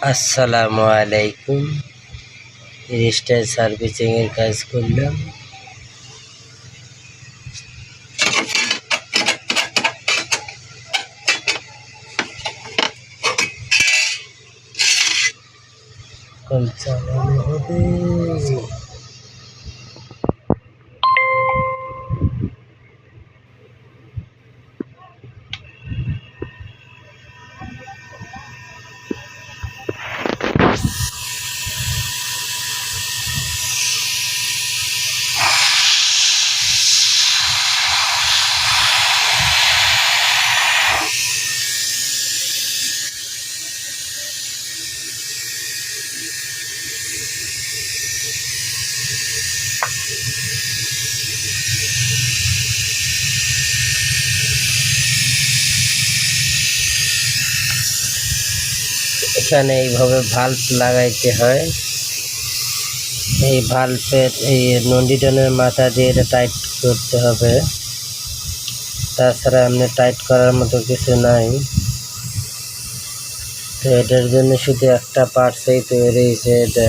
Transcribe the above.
আসসালামু আলাইকুম। রিস্টার সার্ভিসিং এর কাজ করলাম। কল চালানো হবে। এখানে এইভাবে ভাল্ব লাগাইতে হয়। এই ভাল্বের এই নন্ডিটনের মাথা দিয়ে এটা টাইট করতে হবে, তাছাড়া এমনি টাইট করার মতো কিছু নাই। তো এটার জন্য শুধু একটা পার্টসই তৈরি হয়েছে। এটা